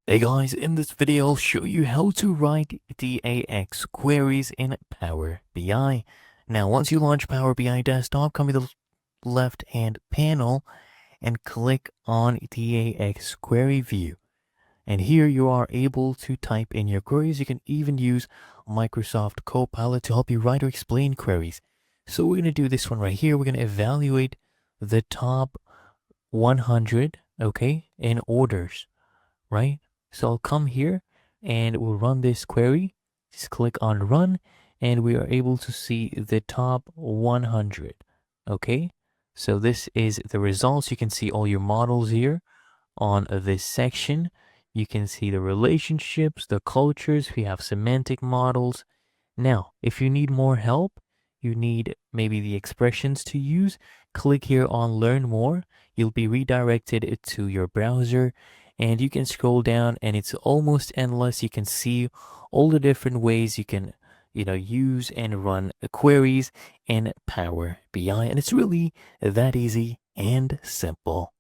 Hey guys, in this video I'll show you how to write DAX queries in Power BI. Now once you launch Power BI Desktop, come to the left hand panel and click on DAX Query View. And here you are able to type in your queries. You can even use Microsoft Copilot to help you write or explain queries. So we're going to do this one right here. We're going to evaluate the top 100, okay, in orders, right? So I'll come here and we'll run this query. Just click on run and we are able to see the top 100. Okay, so this is the results. You can see all your models here on this section. You can see the relationships, the cultures. We have semantic models. Now, if you need more help, you need maybe the expressions to use, click here on learn more. You'll be redirected to your browser and you can scroll down and it's almost endless. You can see all the different ways you can use and run queries in Power BI, and it's really that easy and simple.